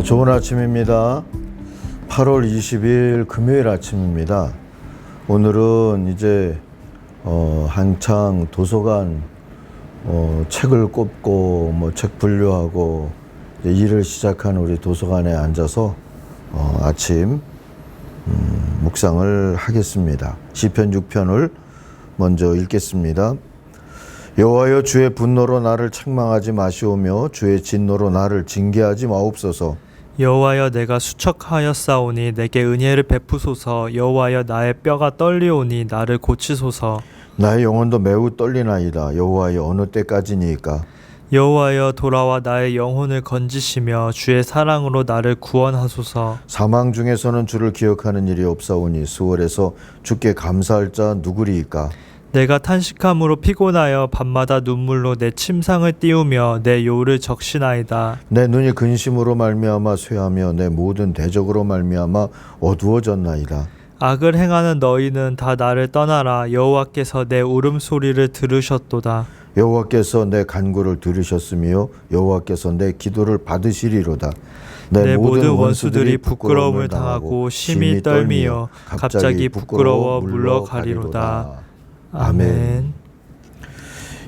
좋은 아침입니다. 8월 20일 금요일 아침입니다. 오늘은 이제 한창 도서관 책을 꼽고 책 분류하고 이제 일을 시작한 우리 도서관에 앉아서 아침 묵상을 하겠습니다. 시편 6편을 먼저 읽겠습니다. 여호와여, 주의 분노로 나를 책망하지 마시오며 주의 진노로 나를 징계하지 마옵소서. 여호와여, 내가 수척하였사오니 내게 은혜를 베푸소서. 여호와여, 나의 뼈가 떨리오니 나를 고치소서. 나의 영혼도 매우 떨리나이다. 여호와여, 어느 때까지니까? 여호와여, 돌아와 나의 영혼을 건지시며 주의 사랑으로 나를 구원하소서. 사망 중에서는 주를 기억하는 일이 없사오니 수월에서 주께 감사할 자 누구리이까? 내가 탄식함으로 피곤하여 밤마다 눈물로 내 침상을 띄우며 내 요를 적시나이다. 내 눈이 근심으로 말미암아 쇠하며 내 모든 대적으로 말미암아 어두워졌나이다. 악을 행하는 너희는 다 나를 떠나라. 여호와께서 내 울음소리를 들으셨도다. 여호와께서 내 간구를 들으셨으며 여호와께서 내 기도를 받으시리로다. 내 모든 원수들이 부끄러움을 당하고 심히 떨미어 갑자기 부끄러워 물러가리로다. 아멘.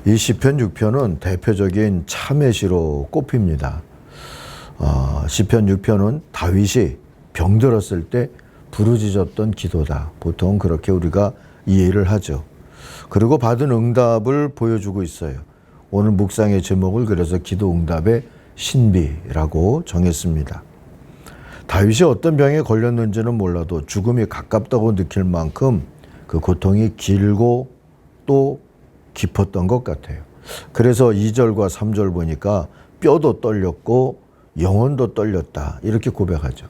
이 시편 6편은 대표적인 참회시로 꼽힙니다. 시편 6편은 다윗이 병들었을 때 부르짖었던 기도다. 보통 그렇게 우리가 이해를 하죠. 그리고 받은 응답을 보여주고 있어요. 오늘 묵상의 제목을 그래서 기도 응답의 신비라고 정했습니다. 다윗이 어떤 병에 걸렸는지는 몰라도 죽음이 가깝다고 느낄 만큼 그 고통이 길고 또 깊었던 것 같아요. 그래서 2절과 3절 보니까 뼈도 떨렸고 영혼도 떨렸다, 이렇게 고백하죠.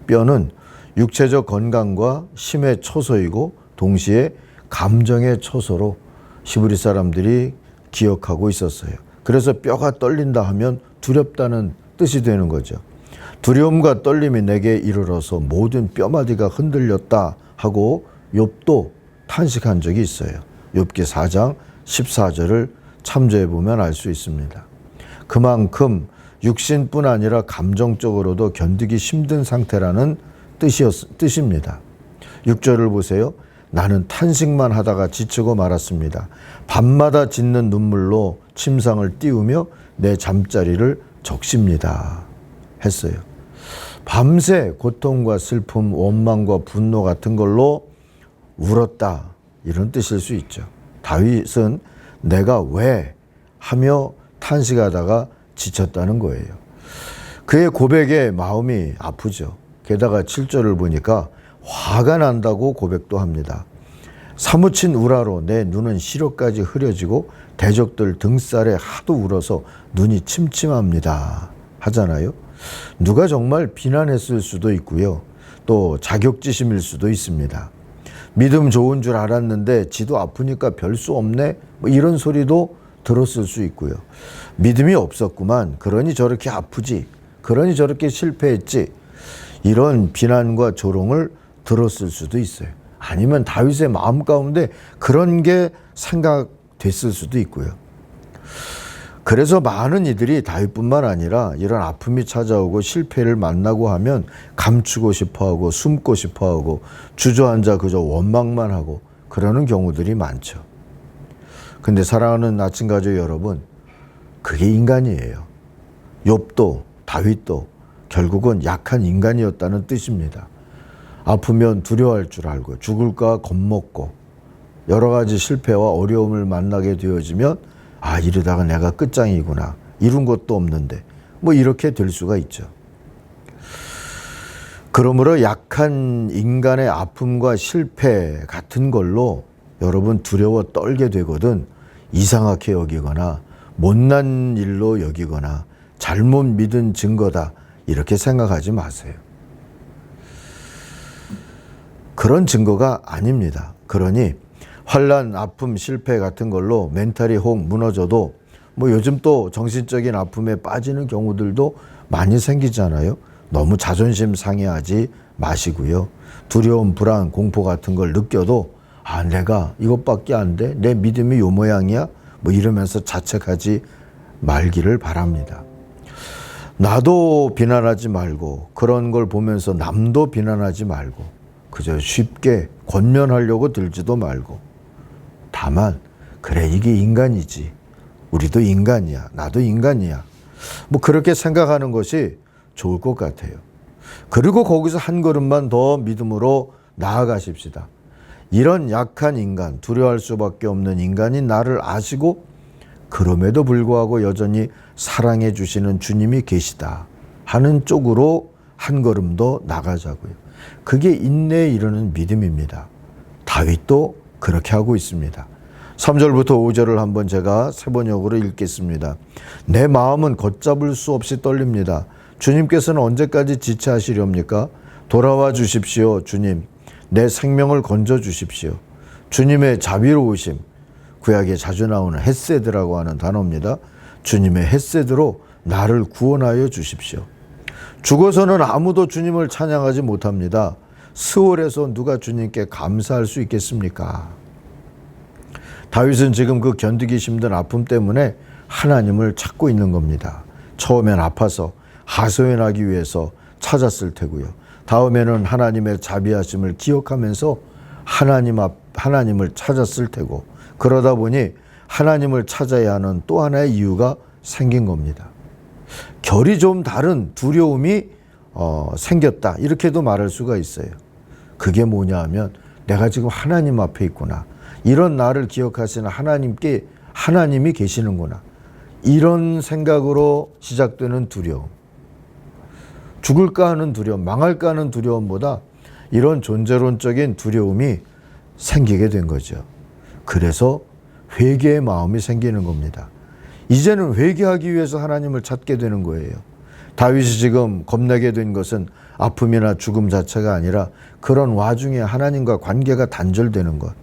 뼈는 육체적 건강과 힘의 초소이고 동시에 감정의 초소로 히브리 사람들이 기억하고 있었어요. 그래서 뼈가 떨린다 하면 두렵다는 뜻이 되는 거죠. 두려움과 떨림이 내게 이르러서 모든 뼈마디가 흔들렸다 하고 욥도 탄식한 적이 있어요. 욥기 4장 14절을 참조해 보면 알 수 있습니다. 그만큼 육신뿐 아니라 감정적으로도 견디기 힘든 상태라는 뜻입니다. 6절을 보세요. 나는 탄식만 하다가 지치고 말았습니다. 밤마다 짓는 눈물로 침상을 띄우며 내 잠자리를 적십니다 했어요. 밤새 고통과 슬픔, 원망과 분노 같은 걸로 울었다, 이런 뜻일 수 있죠. 다윗은 내가 왜 하며 탄식하다가 지쳤다는 거예요. 그의 고백에 마음이 아프죠. 게다가 7절을 보니까 화가 난다고 고백도 합니다. 사무친 우라로 내 눈은 시력까지 흐려지고 대적들 등살에 하도 울어서 눈이 침침합니다 하잖아요. 누가 정말 비난했을 수도 있고요. 또 자격지심일 수도 있습니다. 믿음 좋은 줄 알았는데 지도 아프니까 별 수 없네, 이런 소리도 들었을 수 있고요. 믿음이 없었구만, 그러니 저렇게 아프지, 그러니 저렇게 실패했지, 이런 비난과 조롱을 들었을 수도 있어요. 아니면 다윗의 마음 가운데 그런 게 생각됐을 수도 있고요. 그래서 많은 이들이 다윗뿐만 아니라 이런 아픔이 찾아오고 실패를 만나고 하면 감추고 싶어하고 숨고 싶어하고 주저앉아 그저 원망만 하고 그러는 경우들이 많죠. 근데 사랑하는 아침 가족 여러분, 그게 인간이에요. 욥도 다윗도 결국은 약한 인간이었다는 뜻입니다. 아프면 두려워할 줄 알고 죽을까 겁먹고 여러 가지 실패와 어려움을 만나게 되어지면 이러다가 내가 끝장이구나, 이룬 것도 없는데, 이렇게 될 수가 있죠. 그러므로 약한 인간의 아픔과 실패 같은 걸로 여러분 두려워 떨게 되거든 이상하게 여기거나 못난 일로 여기거나 잘못 믿은 증거다, 이렇게 생각하지 마세요. 그런 증거가 아닙니다. 그러니 환난, 아픔, 실패 같은 걸로 멘탈이 혹 무너져도 요즘 또 정신적인 아픔에 빠지는 경우들도 많이 생기잖아요. 너무 자존심 상해하지 마시고요. 두려움, 불안, 공포 같은 걸 느껴도 내가 이것밖에 안 돼? 내 믿음이 요 모양이야? 이러면서 자책하지 말기를 바랍니다. 나도 비난하지 말고 그런 걸 보면서 남도 비난하지 말고 그저 쉽게 권면하려고 들지도 말고 다만 그래 이게 인간이지 우리도 인간이야 나도 인간이야 뭐 그렇게 생각하는 것이 좋을 것 같아요. 그리고 거기서 한 걸음만 더 믿음으로 나아가십시다. 이런 약한 인간 두려워할 수밖에 없는 인간인 나를 아시고 그럼에도 불구하고 여전히 사랑해 주시는 주님이 계시다 하는 쪽으로 한 걸음 더 나가자고요. 그게 인내에 이르는 믿음입니다. 다윗도 그렇게 하고 있습니다. 3절부터 5절을 한번 제가 세 번역으로 읽겠습니다. 내 마음은 걷잡을 수 없이 떨립니다. 주님께서는 언제까지 지체하시렵니까? 돌아와 주십시오, 주님. 내 생명을 건져 주십시오. 주님의 자비로우심, 구약에 자주 나오는 헤세드라고 하는 단어입니다. 주님의 헤세드로 나를 구원하여 주십시오. 죽어서는 아무도 주님을 찬양하지 못합니다. 스월에서 누가 주님께 감사할 수 있겠습니까? 다윗은 지금 그 견디기 힘든 아픔 때문에 하나님을 찾고 있는 겁니다. 처음엔 아파서 하소연하기 위해서 찾았을 테고요. 다음에는 하나님의 자비하심을 기억하면서 하나님을 찾았을 테고 그러다 보니 하나님을 찾아야 하는 또 하나의 이유가 생긴 겁니다. 결이 좀 다른 두려움이 생겼다 이렇게도 말할 수가 있어요. 그게 뭐냐 하면 내가 지금 하나님 앞에 있구나. 이런 나를 기억하시는 하나님이 계시는구나. 이런 생각으로 시작되는 두려움. 죽을까 하는 두려움, 망할까 하는 두려움보다 이런 존재론적인 두려움이 생기게 된 거죠. 그래서 회개의 마음이 생기는 겁니다. 이제는 회개하기 위해서 하나님을 찾게 되는 거예요. 다윗이 지금 겁내게 된 것은 아픔이나 죽음 자체가 아니라 그런 와중에 하나님과 관계가 단절되는 것.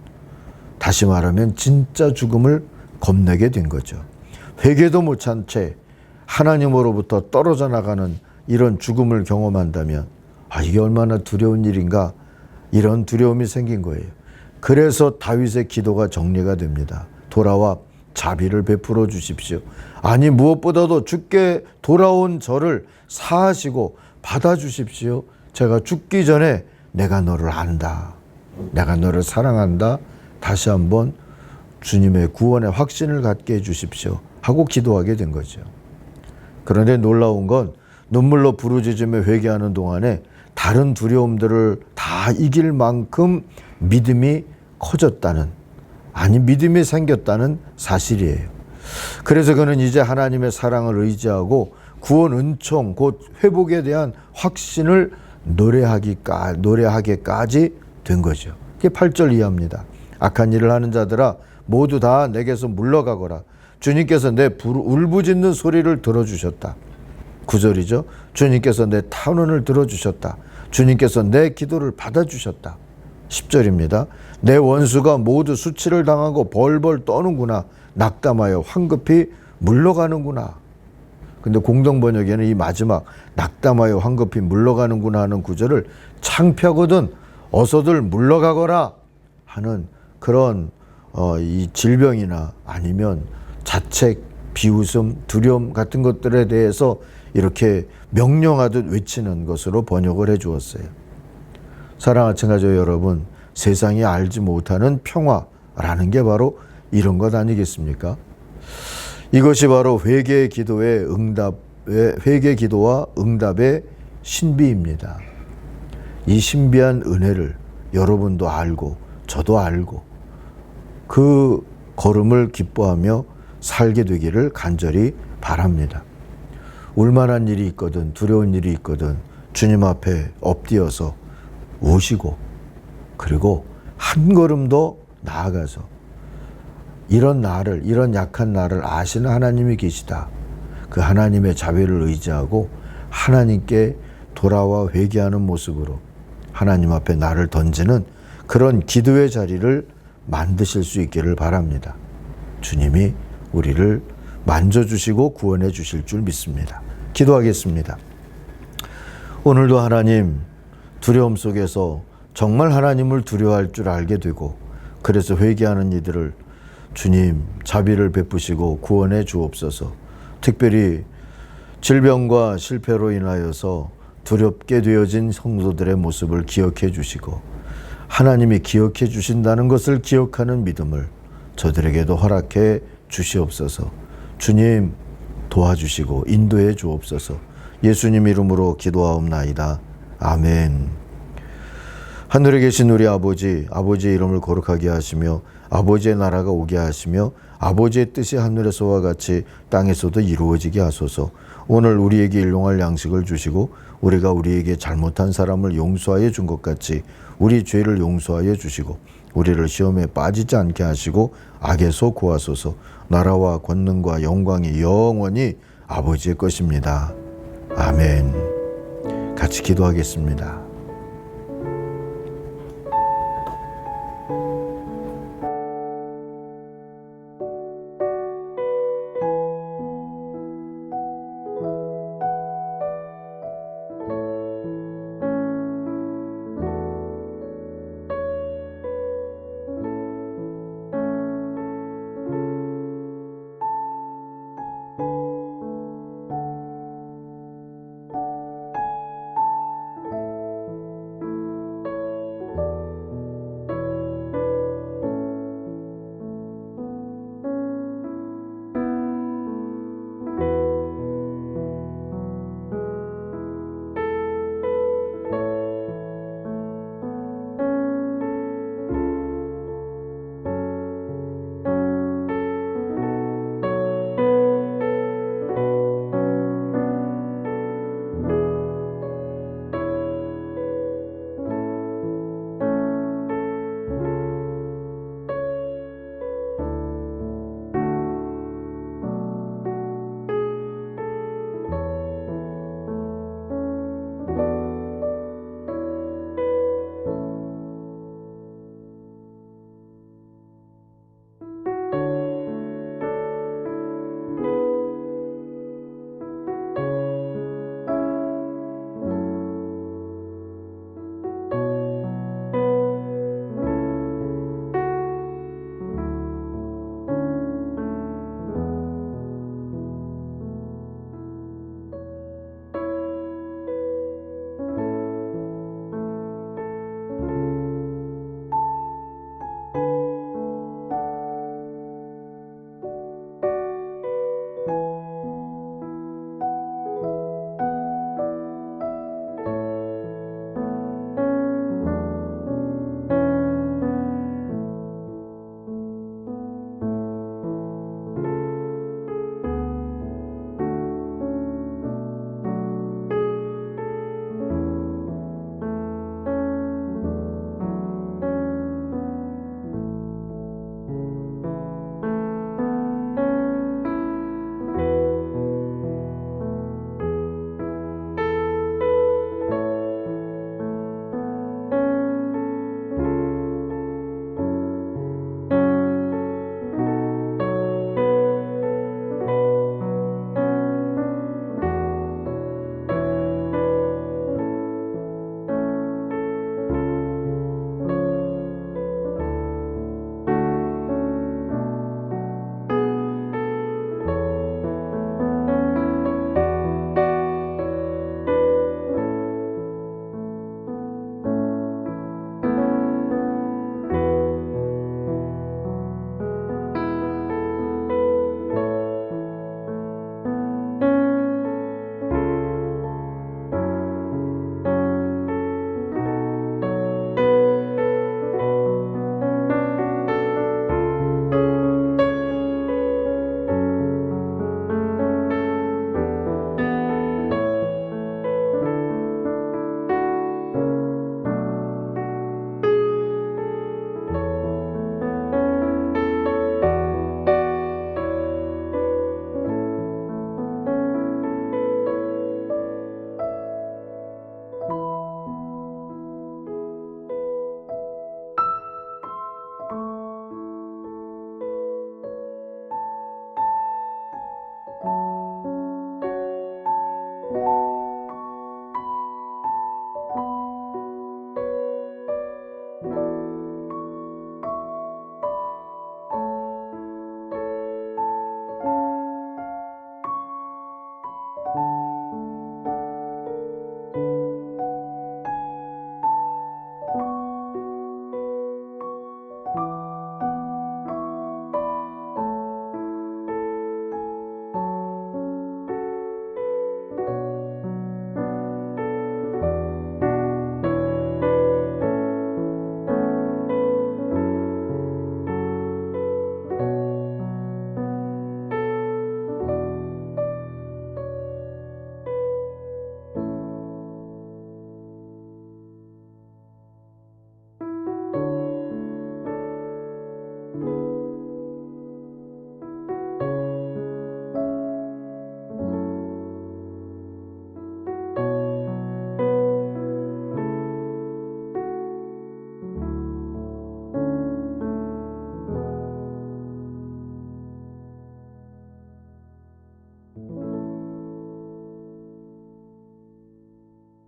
다시 말하면 진짜 죽음을 겁내게 된 거죠. 회개도 못한 채 하나님으로부터 떨어져 나가는 이런 죽음을 경험한다면 이게 얼마나 두려운 일인가 이런 두려움이 생긴 거예요. 그래서 다윗의 기도가 정리가 됩니다. 돌아와 자비를 베풀어 주십시오. 아니 무엇보다도 주께 돌아온 저를 사하시고 받아주십시오. 제가 죽기 전에 내가 너를 안다. 내가 너를 사랑한다. 다시 한번 주님의 구원의 확신을 갖게 해주십시오. 하고 기도하게 된 거죠. 그런데 놀라운 건 눈물로 부르짖으며 회개하는 동안에 다른 두려움들을 다 이길 만큼 믿음이 커졌다는 믿음이 생겼다는 사실이에요. 그래서 그는 이제 하나님의 사랑을 의지하고 구원 은총 곧 회복에 대한 확신을 노래하기까지 된 거죠. 그게 8절 이하입니다. 악한 일을 하는 자들아 모두 다 내게서 물러가거라. 주님께서 내 울부짖는 소리를 들어주셨다. 9절이죠. 주님께서 내 탄원을 들어주셨다. 주님께서 내 기도를 받아주셨다. 10절입니다. 내 원수가 모두 수치를 당하고 벌벌 떠는구나. 낙담하여 황급히 물러가는구나. 근데 공동번역에는 이 마지막 낙담하여 황급히 물러가는구나 하는 구절을 창피하거든 어서들 물러가거라 하는 그런 이 질병이나 아니면 자책, 비웃음, 두려움 같은 것들에 대해서 이렇게 명령하듯 외치는 것으로 번역을 해 주었어요. 사랑하는 청가족 여러분, 세상이 알지 못하는 평화라는 게 바로 이런 것 아니겠습니까? 이것이 바로 회개 기도와 응답의 신비입니다. 이 신비한 은혜를 여러분도 알고 저도 알고 그 걸음을 기뻐하며 살게 되기를 간절히 바랍니다. 울만한 일이 있거든 두려운 일이 있거든 주님 앞에 엎드려서 오시고 그리고 한 걸음 더 나아가서 이런 약한 나를 아시는 하나님이 계시다. 그 하나님의 자비를 의지하고 하나님께 돌아와 회개하는 모습으로 하나님 앞에 나를 던지는 그런 기도의 자리를 만드실 수 있기를 바랍니다. 주님이 우리를 만져주시고 구원해 주실 줄 믿습니다. 기도하겠습니다. 오늘도 하나님 두려움 속에서 정말 하나님을 두려워할 줄 알게 되고 그래서 회개하는 이들을 주님 자비를 베푸시고 구원해 주옵소서. 특별히 질병과 실패로 인하여서 두렵게 되어진 성도들의 모습을 기억해 주시고 하나님이 기억해 주신다는 것을 기억하는 믿음을 저들에게도 허락해 주시옵소서. 주님 도와주시고 인도해 주옵소서. 예수님 이름으로 기도하옵나이다. 아멘. 하늘에 계신 우리 아버지, 아버지의 이름을 거룩하게 하시며 아버지의 나라가 오게 하시며 아버지의 뜻이 하늘에서와 같이 땅에서도 이루어지게 하소서. 오늘 우리에게 일용할 양식을 주시고 우리가 우리에게 잘못한 사람을 용서하여 준 것 같이 우리 죄를 용서하여 주시고 우리를 시험에 빠지지 않게 하시고 악에서 구하소서. 나라와 권능과 영광이 영원히 아버지의 것입니다. 아멘. 같이 기도하겠습니다.